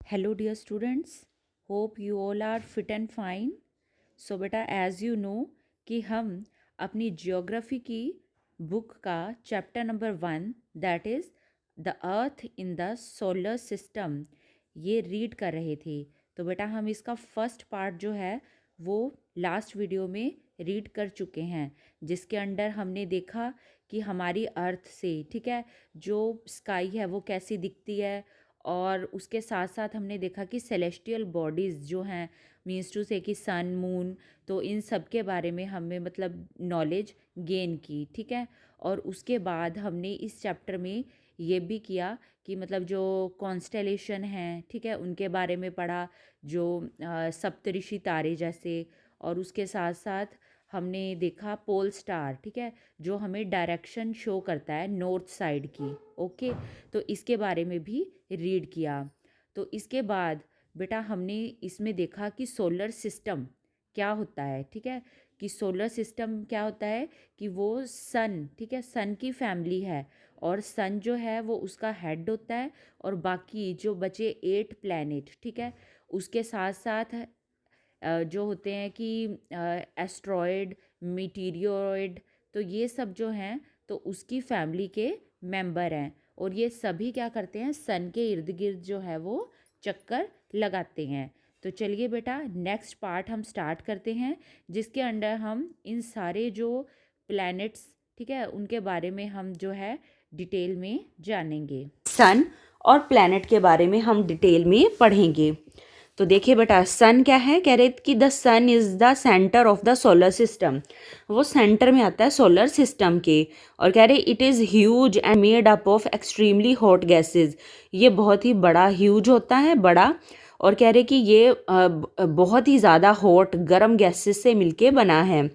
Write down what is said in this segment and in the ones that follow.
Hello dear students, hope you all are fit and fine. So बेटा as you know कि हम अपनी geography की बुक का chapter number 1 that is the earth in the solar system ये read कर रहे थे। तो बेटा हम इसका फर्स्ट पार्ट जो है वो लास्ट वीडियो में रीड कर चुके हैं, जिसके अंडर हमने देखा कि हमारी अर्थ से ठीक है जो स्काई है वो कैसी दिखती है, और उसके साथ साथ हमने देखा कि सेलेस्टियल बॉडीज़ जो हैं मीन्स टू से कि सन मून, तो इन सब के बारे में हमें मतलब नॉलेज गेन की। ठीक है, और उसके बाद हमने इस चैप्टर में ये भी किया कि मतलब जो कॉन्स्टेलेशन हैं ठीक है उनके बारे में पढ़ा, जो सप्तऋषि तारे जैसे, और उसके साथ साथ हमने देखा पोल स्टार ठीक है जो हमें डायरेक्शन शो करता है नॉर्थ साइड की। ओके, तो इसके बारे में भी रीड किया। तो इसके बाद बेटा हमने इसमें देखा कि सोलर सिस्टम क्या होता है। ठीक है, कि सोलर सिस्टम क्या होता है कि वो सन ठीक है सन की फैमिली है, और सन जो है वो उसका हेड होता है, और बाकी जो बचे 8 प्लैनेट ठीक है उसके साथ साथ जो होते हैं कि एस्ट्रॉयड, मीटीरियोइड, तो ये सब जो हैं तो उसकी फैमिली के मेंबर हैं, और ये सभी क्या करते हैं सन के इर्द गिर्द जो है वो चक्कर लगाते हैं। तो चलिए बेटा नेक्स्ट पार्ट हम स्टार्ट करते हैं, जिसके अंडर हम इन सारे जो प्लैनेट्स ठीक है उनके बारे में हम जो है डिटेल में जानेंगे। सन और प्लैनेट के बारे में हम डिटेल में पढ़ेंगे। तो देखिए बेटा सन क्या है, कह रहे कि the sun is the centre of the solar system, वो सेंटर में आता है सोलर सिस्टम के, और कह रहे it is huge and made up of extremely hot gases, ये बहुत ही बड़ा ह्यूज होता है बड़ा, और कह रहे कि ये बहुत ही ज़्यादा हॉट गर्म गैसेस से मिलके बना है।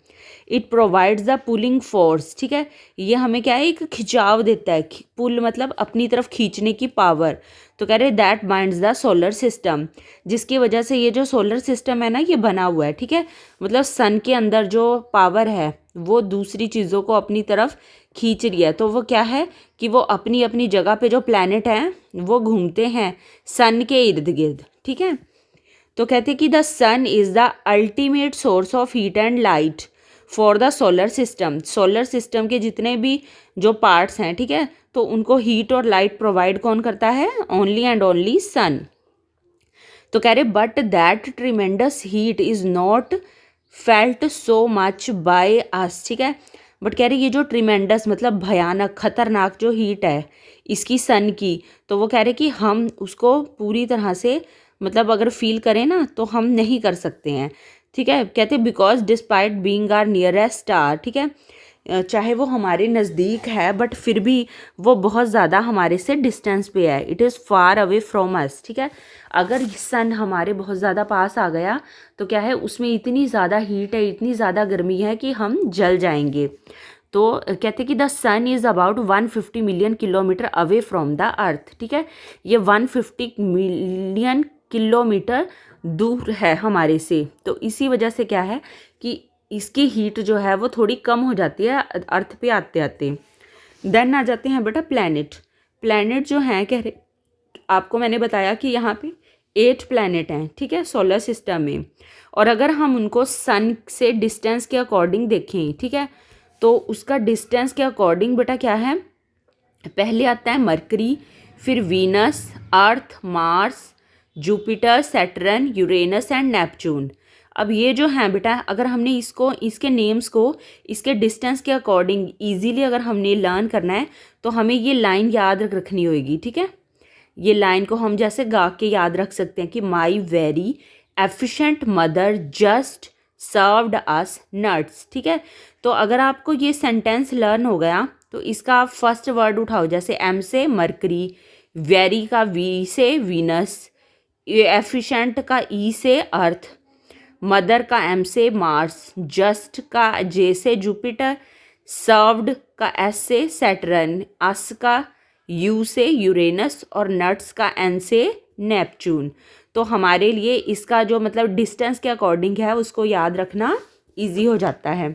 It provides the pulling force, ठीक है ये हमें क्या है एक खिंचाव देता है, पुल मतलब अपनी तरफ खींचने की पावर। तो कह रहे that binds the solar system, जिसकी वजह से ये जो सोलर सिस्टम है ना ये बना हुआ है। ठीक है, मतलब सन के अंदर जो पावर है वो दूसरी चीज़ों को अपनी तरफ खींच रही है, तो वो क्या है कि वो अपनी अपनी जगह पे जो प्लैनेट हैं वो घूमते हैं सन के इर्द गिर्द। ठीक है, तो कहते कि the sun is the ultimate source of heat and light for the solar system, solar system के जितने भी जो पार्ट्स हैं ठीक है तो उनको हीट और लाइट प्रोवाइड कौन करता है, ओनली एंड ओनली सन। तो कह रहे but that tremendous heat is not felt so much by us, ठीक है बट कह रहे ये जो ट्रिमेंडस मतलब भयानक खतरनाक जो हीट है इसकी सन की, तो वो कह रहे कि हम उसको पूरी तरह से मतलब अगर फील करें ना तो हम नहीं कर सकते हैं। ठीक है, कहते because despite being our nearest star, ठीक है चाहे वो हमारे नज़दीक है बट फिर भी वो बहुत ज़्यादा हमारे से डिस्टेंस पे है, it is far away from us. ठीक है, अगर सन हमारे बहुत ज़्यादा पास आ गया तो क्या है उसमें इतनी ज़्यादा हीट है, इतनी ज़्यादा गर्मी है कि हम जल जाएंगे। तो कहते कि the sun is about 150 million kilometre away from the earth, ठीक है ये 150 मिलियन किलोमीटर दूर है हमारे से, तो इसी वजह से क्या है कि इसकी हीट जो है वो थोड़ी कम हो जाती है अर्थ पे आते आते। देन आ जाते हैं बेटा प्लैनेट। प्लैनेट जो हैं कह रहे आपको मैंने बताया कि यहाँ पे 8 प्लैनेट हैं ठीक है सोलर सिस्टम में, और अगर हम उनको सन से डिस्टेंस के अकॉर्डिंग देखें ठीक है तो उसका डिस्टेंस के अकॉर्डिंग बेटा क्या है, पहले आता है मरकरी, फिर Venus, earth, Mars, Jupiter, Saturn, Uranus and Neptune. अब ये जो हैं बेटा अगर हमने इसको इसके नेम्स को इसके डिस्टेंस के अकॉर्डिंग इजीली अगर हमने लर्न करना है तो हमें ये लाइन याद रखनी होगी। ठीक है, ये लाइन को हम जैसे गा के याद रख सकते हैं कि my very efficient mother just served us nuts. ठीक है, तो अगर आपको ये सेंटेंस लर्न हो गया तो इसका आप फर्स्ट वर्ड उठाओ, जैसे एम से मरकरी, वेरी का वी से वीनस, एफिशिएंट का ई से अर्थ, मदर का एम से मार्स, जस्ट का जे से जुपिटर, सर्व्ड का एस से सैटर्न, अस का यू से यूरेनस और नट्स का एन से नेपच्यून। तो हमारे लिए इसका जो मतलब डिस्टेंस के अकॉर्डिंग है उसको याद रखना इजी हो जाता है।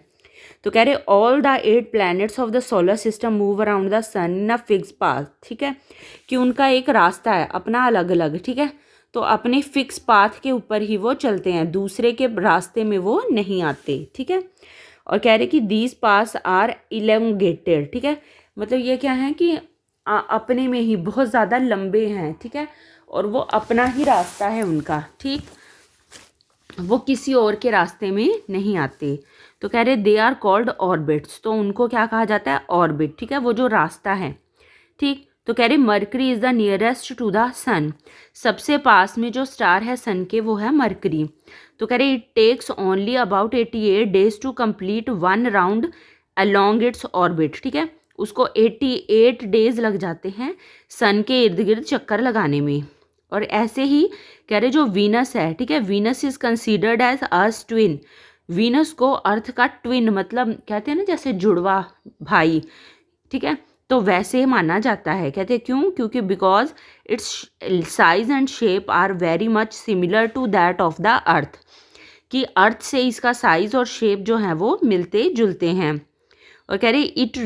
तो कह रहे all the 8 planets of the solar system move around the sun in a fix path, ठीक है कि उनका एक रास्ता है अपना अलग अलग। ठीक है, तो अपने फिक्स पाथ के ऊपर ही वो चलते हैं, दूसरे के रास्ते में वो नहीं आते, ठीक है। और कह रहे कि दीज पास आर इलोंगेटेड, ठीक है, मतलब ये क्या है कि अपने में ही बहुत ज़्यादा लंबे हैं, ठीक है, और वो अपना ही रास्ता है उनका, ठीक, वो किसी और के रास्ते में नहीं आते। तो कह रहे दे आर कॉल्ड ऑर्बिट्स, तो उनको क्या कहा जाता है, ऑर्बिट, ठीक है, वो जो रास्ता है, ठीक। तो कह रहे Mercury is the nearest to the sun, सबसे पास में जो स्टार है सन के वो है मरकरी। तो कह रहे it takes only about 88 days to complete one round along its orbit, ठीक है, उसको 88 डेज लग जाते हैं सन के इर्द गिर्द चक्कर लगाने में। और ऐसे ही कह रहे जो वीनस है, ठीक है, Venus is considered as earth twin, Venus को अर्थ का ट्विन मतलब कहते हैं ना जैसे जुड़वा भाई, ठीक है, तो वैसे माना जाता है। कहते हैं क्यों, क्योंकि because its size and shape are very much similar to that of the earth, कि अर्थ से इसका साइज और शेप जो है वो मिलते जुलते हैं। और कह रहे it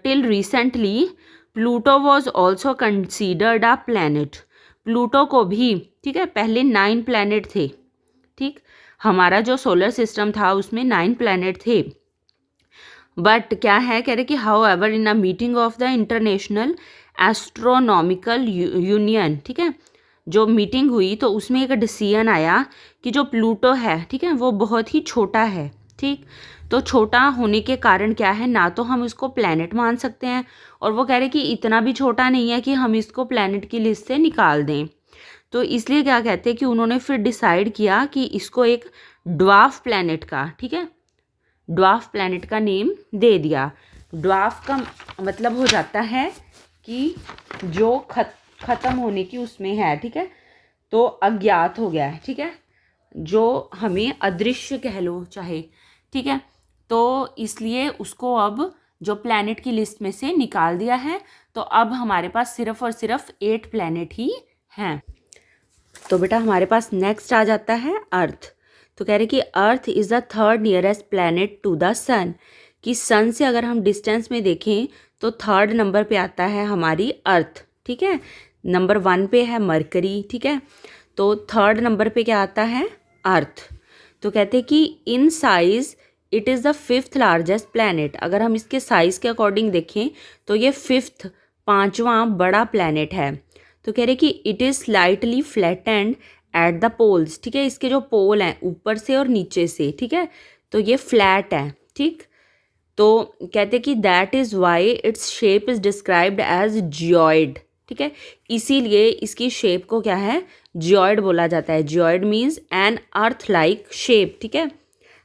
till recently Pluto was also considered a planet, Pluto को भी, ठीक है, पहले 9 प्लैनेट थे, ठीक, हमारा जो सोलर सिस्टम था उसमें 9 प्लैनेट थे, बट क्या है, कह रहे कि how ever in a meeting of the international astronomical union, ठीक है, जो मीटिंग हुई तो उसमें एक डिसीजन आया कि जो प्लूटो है, ठीक है, वो बहुत ही छोटा है, ठीक, तो छोटा होने के कारण क्या है, ना तो हम इसको प्लैनेट मान सकते हैं, और वो कह रहे कि इतना भी छोटा नहीं है कि हम इसको प्लैनेट की लिस्ट से निकाल दें। तो इसलिए क्या कहते हैं कि उन्होंने फिर डिसाइड किया कि इसको एक ड्वार्फ प्लैनेट का, ठीक है, ड्वार्फ प्लैनेट का नेम दे दिया। ड्वार्फ का मतलब हो जाता है कि जो ख़त्म होने की उसमें है, ठीक है, तो अज्ञात हो गया है, ठीक है, जो हमें अदृश्य कह लो चाहे, ठीक है, तो इसलिए उसको अब जो प्लैनेट की लिस्ट में से निकाल दिया है। तो अब हमारे पास सिर्फ और सिर्फ 8 प्लैनेट ही हैं। तो बेटा हमारे पास नेक्स्ट आ जाता है अर्थ। तो कह रहे कि Earth is the third nearest planet to the sun, कि सन से अगर हम डिस्टेंस में देखें तो थर्ड नंबर पे आता है हमारी अर्थ, ठीक है, नंबर 1 पे है मरकरी, ठीक है, तो थर्ड नंबर पे क्या आता है, अर्थ। तो कहते हैं कि in size it is the 5th largest planet, अगर हम इसके साइज़ के अकॉर्डिंग देखें तो ये 5th 5वां बड़ा प्लैनेट है। तो कह रहे कि it is slightly flattened at the poles, ठीक है, इसके जो पोल हैं ऊपर से और नीचे से, ठीक है, तो ये फ्लैट है, ठीक, तो कहते कि that is why its shape is described as geoid, ठीक है, इसीलिए इसकी शेप को क्या है, जियोइड बोला जाता है। Geoid means an earth like shape, ठीक है,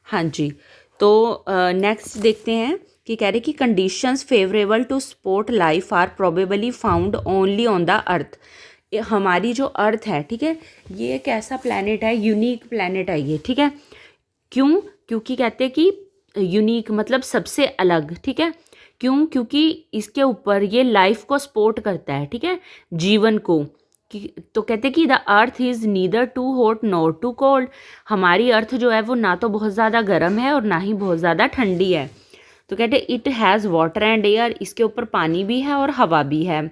हाँ जी। तो नेक्स्ट देखते हैं कि कह रहे कि conditions favourable to support life are probably found only on the earth, हमारी जो अर्थ है, ठीक है, ये एक ऐसा प्लैनेट है, यूनिक प्लैनेट है ये, ठीक है, क्यों, क्योंकि कहते हैं कि यूनिक मतलब सबसे अलग, ठीक है, क्यों, क्योंकि इसके ऊपर ये लाइफ को सपोर्ट करता है, ठीक है, जीवन को, तो कहते हैं कि the earth is neither too hot nor too cold, हमारी अर्थ जो है वो ना तो बहुत ज़्यादा गर्म है और ना ही बहुत ज़्यादा ठंडी है। तो कहते हैं it has water and air, इसके ऊपर पानी भी है और हवा भी है।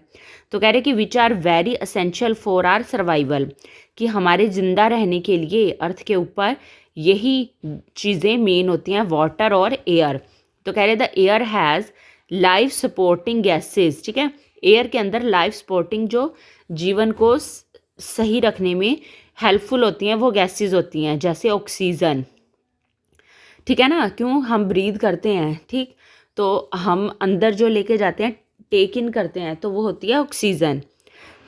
तो कह रहे कि which are very essential for our survival, कि हमारे ज़िंदा रहने के लिए अर्थ के ऊपर यही चीज़ें मेन होती हैं, वाटर और एयर। तो कह रहे the air has life supporting gases, ठीक है, एयर के अंदर लाइफ सपोर्टिंग जो जीवन को सही रखने में हेल्पफुल होती हैं वो गैसेस होती हैं, जैसे ऑक्सीजन, ठीक है ना, क्यों हम ब्रीद करते हैं, ठीक, तो हम अंदर जो लेके जाते हैं टेक इन करते हैं तो वो होती है ऑक्सीजन।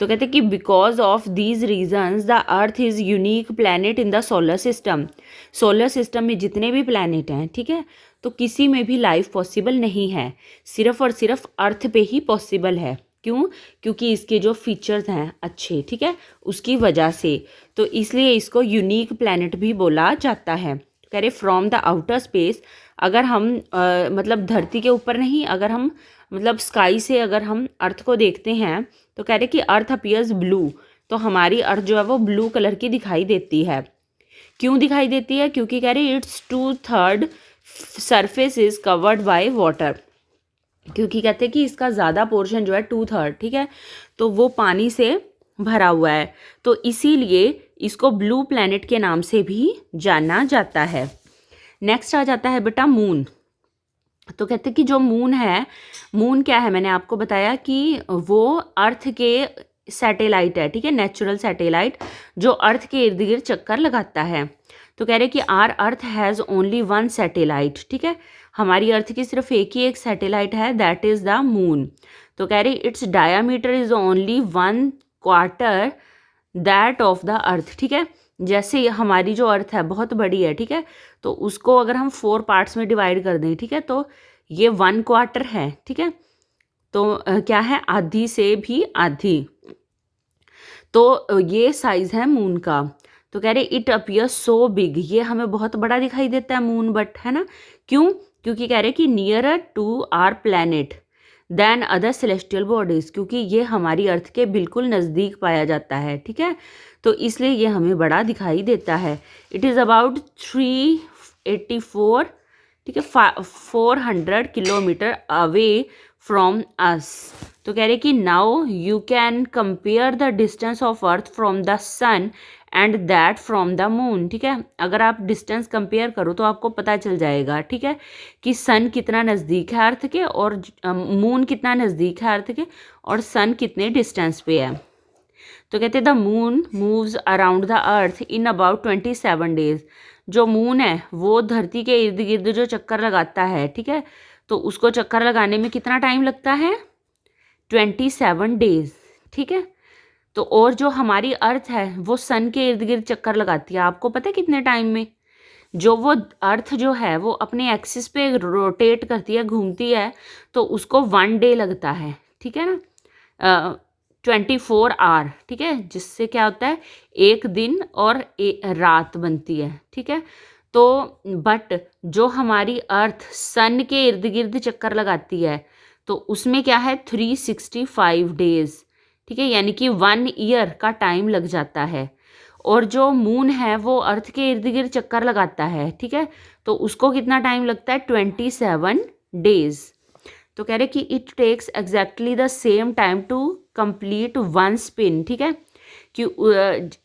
तो कहते हैं कि because of these reasons the earth is unique planet in the solar system, solar system में जितने भी प्लैनेट हैं, ठीक है, तो किसी में भी लाइफ पॉसिबल नहीं है, सिर्फ और सिर्फ अर्थ पे ही पॉसिबल है। क्यों, क्योंकि इसके जो फीचर्स हैं अच्छे, ठीक है, उसकी वजह से, तो इसलिए इसको यूनिक प्लैनेट भी बोला जाता है। कह रहे फ्रॉम द आउटर स्पेस, अगर हम मतलब धरती के ऊपर नहीं, अगर हम मतलब स्काई से अगर हम अर्थ को देखते हैं तो कह रहे कि अर्थ अपीयर्स ब्लू, तो हमारी अर्थ जो है वो ब्लू कलर की दिखाई देती है। क्यों दिखाई देती है, क्योंकि कह रहे it's 2/3 surface is covered by water, क्योंकि कहते हैं कि इसका ज़्यादा पोर्शन जो है 2/3, ठीक है, तो वो पानी से भरा हुआ है, तो इसीलिए इसको ब्लू प्लैनेट के नाम से भी जाना जाता है। नेक्स्ट आ जाता है बेटा मून। तो कहते हैं कि जो मून है, मून क्या है, मैंने आपको बताया कि वो अर्थ के सैटेलाइट है, ठीक है, नेचुरल सैटेलाइट जो अर्थ के इर्द गिर्द चक्कर लगाता है। तो कह रहे कि our earth has only one satellite, ठीक है, हमारी अर्थ की सिर्फ एक ही एक सैटेलाइट है, दैट इज़ द मून। तो कह रही it's diameter is only 1/4 that of the earth, ठीक है, जैसे हमारी जो अर्थ है बहुत बड़ी है, ठीक है, तो उसको अगर हम 4 पार्ट्स में डिवाइड कर दें, ठीक है, तो ये 1/4 है, ठीक है, तो क्या है, आधी से भी आधी, तो ये साइज है मून का। तो कह रहे इट अपीयर सो बिग, ये हमें बहुत बड़ा दिखाई देता है मून, बट है ना, क्यों, क्योंकि कह रहे कि nearer to our planet than other celestial bodies, क्योंकि ये हमारी अर्थ के बिल्कुल नज़दीक पाया जाता है, ठीक है, तो इसलिए ये हमें बड़ा दिखाई देता है। इट इज़ अबाउट 384, ठीक है, 400 किलोमीटर अवे फ्रॉम अस। तो कह रहे कि now you can compare the distance of earth from the sun and that from the moon, ठीक है, अगर आप डिस्टेंस कंपेयर करो तो आपको पता चल जाएगा, ठीक है, कि सन कितना नज़दीक है अर्थ के और मून कितना नज़दीक है अर्थ के और सन कितने डिस्टेंस पे है। तो कहते the moon moves around the earth in about 27 days, जो मून है वो धरती के इर्द गिर्द जो चक्कर लगाता है, ठीक है, तो उसको चक्कर लगाने में कितना टाइम लगता है, 27 डेज, ठीक है। तो और जो हमारी अर्थ है वो सन के इर्द गिर्द चक्कर लगाती है, आपको पता है कितने टाइम में, जो वो अर्थ जो है वो अपने एक्सिस पे रोटेट करती है, घूमती है, तो उसको 1 डे लगता है, ठीक है ना, 24 आवर, ठीक है, जिससे क्या होता है एक दिन और रात बनती है, ठीक है। तो बट जो हमारी अर्थ सन के इर्द गिर्द चक्कर लगाती है तो उसमें क्या है 365 डेज, ठीक है, यानी कि 1 ईयर का टाइम लग जाता है। और जो मून है वो अर्थ के इर्द गिर्द चक्कर लगाता है, ठीक है, तो उसको कितना टाइम लगता है 27 डेज। तो कह रहे कि it takes exactly the same time to complete 1 spin, ठीक है, कि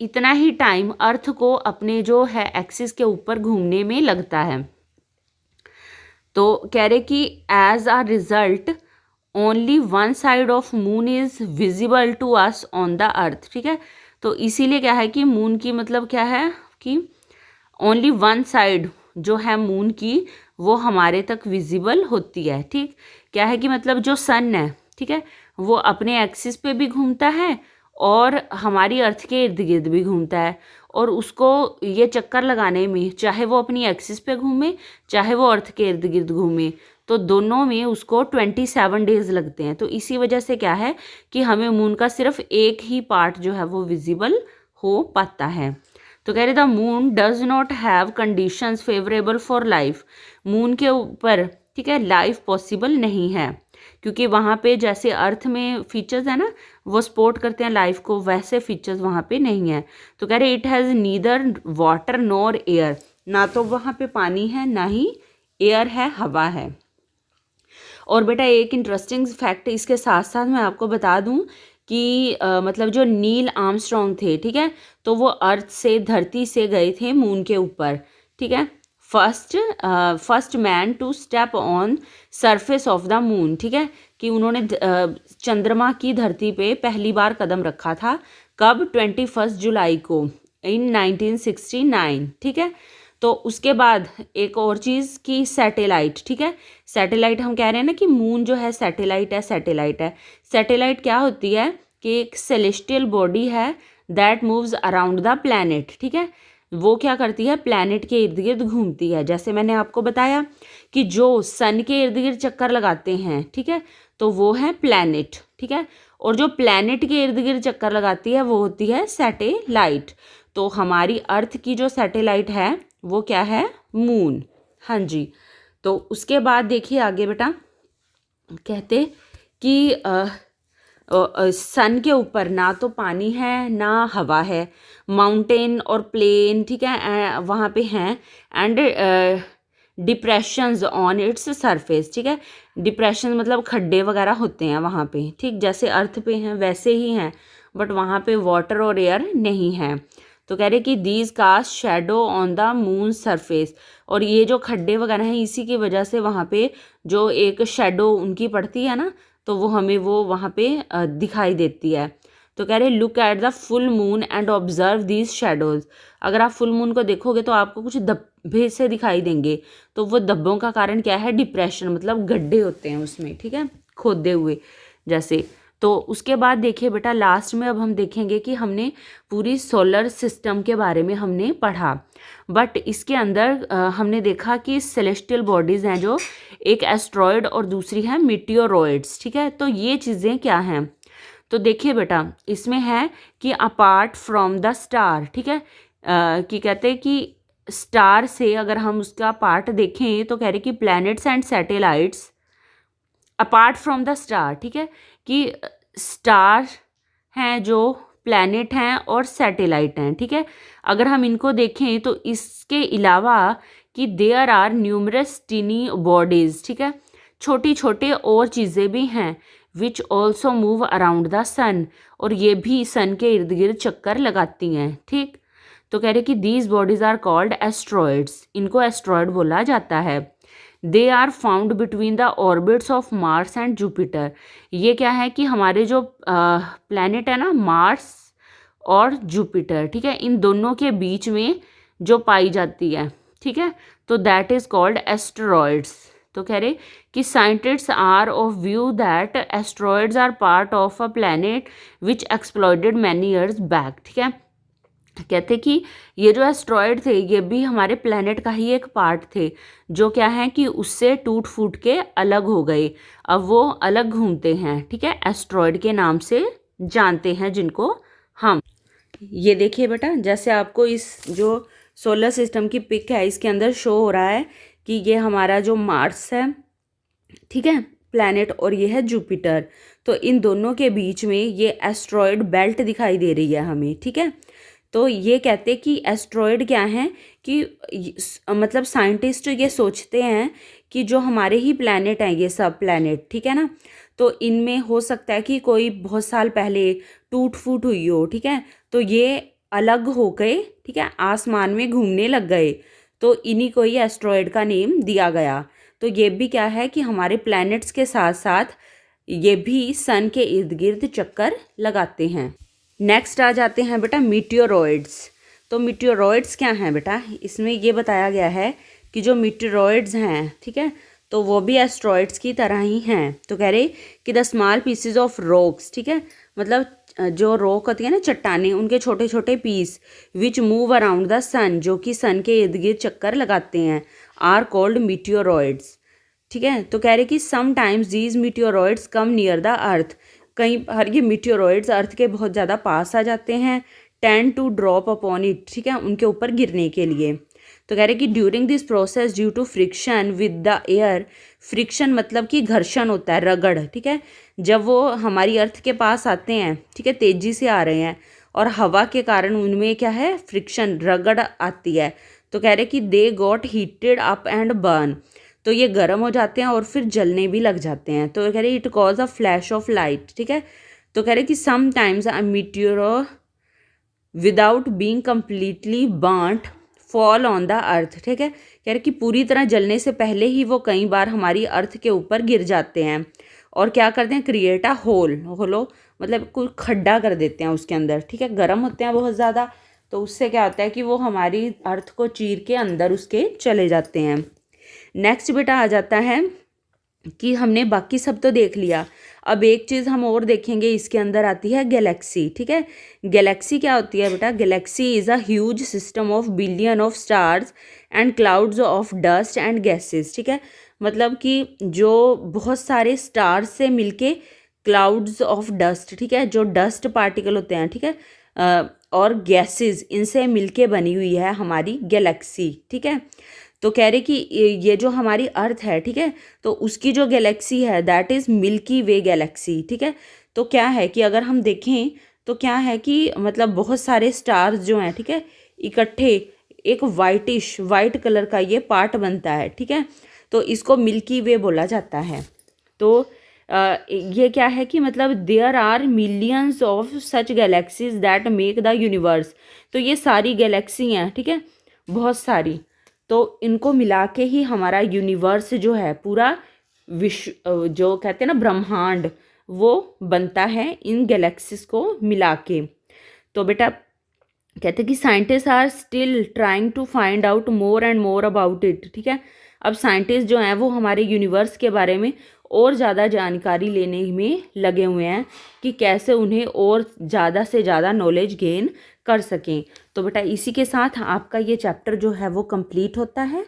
इतना ही टाइम अर्थ को अपने जो है एक्सिस के ऊपर घूमने में लगता है। तो कह रहे कि as a result only 1 side of moon is visible to us on the earth, ठीक है, तो इसीलिए क्या है कि मून की मतलब क्या है कि ओनली 1 साइड जो है मून की वो हमारे तक विजिबल होती है, ठीक, क्या है कि मतलब जो सन है, ठीक है, वो अपने एक्सिस पे भी घूमता है और हमारी अर्थ के इर्द गिर्द भी घूमता है, और उसको ये चक्कर लगाने में चाहे वो अपनी एक्सिस पे घूमे चाहे वो अर्थ के इर्द गिर्द घूमे तो दोनों में उसको 27 डेज लगते हैं। तो इसी वजह से क्या है कि हमें मून का सिर्फ एक ही पार्ट जो है वो विजिबल हो पाता है। तो कह रहे the moon does not have conditions favourable for life, moon के ऊपर, ठीक है, लाइफ पॉसिबल नहीं है, क्योंकि वहाँ पे जैसे अर्थ में फीचर्स है ना वो सपोर्ट करते हैं लाइफ को, वैसे फीचर्स वहाँ पे नहीं है। तो कह रहे it has neither water nor air, ना तो वहाँ पे पानी है ना ही एयर है, हवा है। और बेटा एक इंटरेस्टिंग फैक्ट इसके साथ साथ मैं आपको बता दूं कि मतलब जो नील आर्मस्ट्रॉन्ग थे, ठीक है, तो वो अर्थ से धरती से गए थे मून के ऊपर, ठीक है, first man to step on surface of the moon, ठीक है, कि उन्होंने चंद्रमा की धरती पे पहली बार कदम रखा था, कब, 21 जुलाई को इन 1969, ठीक है। तो उसके बाद एक और चीज़ की सैटेलाइट, ठीक है, सैटेलाइट हम कह रहे हैं ना कि मून जो है सैटेलाइट है, सैटेलाइट है, सैटेलाइट क्या होती है कि एक सेलेस्टियल बॉडी है that moves around the planet, ठीक है, वो क्या करती है प्लैनेट के इर्द गिर्द घूमती है, जैसे मैंने आपको बताया कि जो सन के इर्द गिर्द चक्कर लगाते हैं, ठीक है, तो वो है प्लैनेट, ठीक है, और जो प्लैनेट के इर्द गिर्द चक्कर लगाती है वो होती है सैटेलाइट। तो हमारी अर्थ की जो सैटेलाइट है वो क्या है, मून, हाँ जी। तो उसके बाद देखिए आगे बेटा, कहते कि सन के ऊपर ना तो पानी है ना हवा है, माउंटेन और प्लेन, ठीक है, वहाँ पे हैं, and depressions on its surface, ठीक है, डिप्रेशन मतलब खड्डे वगैरह होते हैं वहाँ पे, ठीक, जैसे अर्थ पे हैं वैसे ही हैं बट वहाँ पे वाटर और एयर नहीं है। तो कह रहे कि these cast shadow on the moon surface, और ये जो खड्डे वगैरह हैं इसी की वजह से वहाँ पे जो एक शेडो उनकी पड़ती है ना, तो वो हमें वो वहाँ पे दिखाई देती है। तो कह रहे look at the full moon and observe these shadows. अगर आप फुल मून को देखोगे तो आपको कुछ धब्बे से दिखाई देंगे, तो वो धब्बों का कारण क्या है, डिप्रेशन, मतलब गड्ढे होते हैं उसमें, ठीक है, खोदे हुए जैसे। तो उसके बाद देखिए बेटा लास्ट में अब हम देखेंगे कि हमने पूरी सोलर सिस्टम के बारे में हमने पढ़ा, बट इसके अंदर हमने देखा कि सेलेस्टियल बॉडीज़ हैं जो एक एस्ट्रॉयड और दूसरी है मीटियोरॉइड्स, ठीक है। तो ये चीज़ें क्या हैं, तो देखिए बेटा इसमें है कि अपार्ट फ्रॉम द स्टार, ठीक है, कि कहते हैं कि स्टार से अगर हम उसका पार्ट देखें तो कह रहे कि planets and satellites apart from the star, ठीक है, कि स्टार हैं जो प्लैनेट हैं और सैटेलाइट हैं, ठीक है। अगर हम इनको देखें तो इसके अलावा कि there are numerous tiny bodies, ठीक है, छोटी छोटे और चीज़ें भी हैं which also move around the sun, और ये भी सन के इर्द गिर्द चक्कर लगाती हैं, ठीक। तो कह रहे कि these bodies are called asteroids, इनको एस्ट्रॉयड बोला जाता है। They are found between the orbits of Mars and Jupiter. ये क्या है कि हमारे जो प्लैनेट है ना, मार्स और जुपिटर, ठीक है, इन दोनों के बीच में जो पाई जाती है, ठीक है, तो दैट इज़ कॉल्ड एस्टेरॉयड्स। तो कह रहे कि scientists are of view that asteroids are part of a planet which exploded many years back, ठीक है। कहते कि ये जो एस्ट्रॉयड थे ये भी हमारे प्लैनेट का ही एक पार्ट थे, जो क्या है कि उससे टूट फूट के अलग हो गए, अब वो अलग घूमते हैं, ठीक है, एस्ट्रॉयड के नाम से जानते हैं जिनको हम। ये देखिए बेटा जैसे आपको इस जो सोलर सिस्टम की पिक है इसके अंदर शो हो रहा है कि ये हमारा जो मार्स है, ठीक है, प्लैनेट, और ये है जुपिटर, तो इन दोनों के बीच में ये एस्ट्रॉयड बेल्ट दिखाई दे रही है हमें, ठीक है। तो ये कहते कि एस्ट्रॉयड क्या है कि मतलब साइंटिस्ट ये सोचते हैं कि जो हमारे ही प्लैनेट हैं ये सब प्लैनेट, ठीक है ना, तो इनमें हो सकता है कि कोई बहुत साल पहले टूट फूट हुई हो, ठीक है, तो ये अलग हो गए, ठीक है, आसमान में घूमने लग गए, तो इन्हीं को ही एस्ट्रॉयड का नेम दिया गया। तो ये भी क्या है कि हमारे प्लैनेट्स के साथ साथ ये भी सन के इर्द गिर्द चक्कर लगाते हैं। नेक्स्ट आ जाते हैं बेटा मीटियोरॉइड्स। तो मीटियोरॉइड्स क्या हैं बेटा, इसमें ये बताया गया है कि जो मीटियोरॉइड्स हैं, ठीक है, तो वो भी एस्ट्रॉयड्स की तरह ही हैं। तो कह रहे कि the small pieces of rocks, ठीक है, मतलब जो रॉक होती है ना, चट्टानें, उनके छोटे छोटे piece which move around the sun, जो कि सन के इर्द गिर्द चक्कर लगाते हैं, आर कॉल्ड मीटियोरॉइड्स, ठीक है। तो कह रहे कि sometimes these meteoroids come near the earth, कई बार ये मीटियोरॉइड्स अर्थ के बहुत ज़्यादा पास आ जाते हैं, tend to drop upon it, ठीक है, उनके ऊपर गिरने के लिए। तो कह रहे कि during this process due to friction with the air, friction मतलब कि घर्षण होता है, रगड़, ठीक है, जब वो हमारी अर्थ के पास आते हैं, ठीक है, तेज़ी से आ रहे हैं और हवा के कारण उनमें क्या है, फ्रिक्शन, रगड़ आती है, तो कह रहे कि they got heated up and burn, तो ये गर्म हो जाते हैं और फिर जलने भी लग जाते हैं। तो कह रहे it cause a flash of light, ठीक है। तो कह रहे कि sometimes a meteor without being completely burnt fall on the earth, ठीक है, कह रहे कि पूरी तरह जलने से पहले ही वो कई बार हमारी अर्थ के ऊपर गिर जाते हैं और क्या करते हैं, क्रिएट अ होल, होलो मतलब कोई खड्डा कर देते हैं उसके अंदर, ठीक है, गर्म होते हैं बहुत ज़्यादा, तो उससे क्या होता है कि वो हमारी अर्थ को चीर के अंदर उसके चले जाते हैं। नेक्स्ट बेटा आ जाता है कि हमने बाकी सब तो देख लिया, अब एक चीज़ हम और देखेंगे, इसके अंदर आती है गैलेक्सी, ठीक है। गैलेक्सी क्या होती है बेटा, Galaxy is a huge system of billion of stars and clouds of dust and gases, ठीक है, मतलब कि जो बहुत सारे स्टार्स से मिलके क्लाउड्स ऑफ डस्ट, ठीक है, जो डस्ट पार्टिकल होते हैं, ठीक है, और गैसेस, इनसे मिलके बनी हुई है हमारी गैलेक्सी, ठीक है। तो कह रहे कि ये जो हमारी अर्थ है, ठीक है, तो उसकी जो गैलेक्सी है that is milky way Galaxy, ठीक है। तो क्या है कि अगर हम देखें तो क्या है कि मतलब बहुत सारे स्टार्स जो हैं, ठीक है, इकट्ठे एक वाइट कलर का ये पार्ट बनता है, ठीक है, तो इसको मिल्की वे बोला जाता है। तो ये क्या है कि मतलब there are millions of such galaxies that make the universe. तो ये सारी गैलेक्सी हैं, ठीक है, बहुत सारी, तो इनको मिला के ही हमारा यूनिवर्स जो है पूरा विश्व, जो कहते हैं ना ब्रह्मांड, वो बनता है इन गैलेक्सीज को मिला के। तो बेटा कहते हैं कि scientist are still trying to find out more and more about it, ठीक है। अब साइंटिस्ट जो हैं वो हमारे यूनिवर्स के बारे में और ज़्यादा जानकारी लेने में लगे हुए हैं कि कैसे उन्हें और ज़्यादा से ज़्यादा नॉलेज गेन कर सकें। तो बेटा इसी के साथ आपका ये चैप्टर जो है वो कंप्लीट होता है।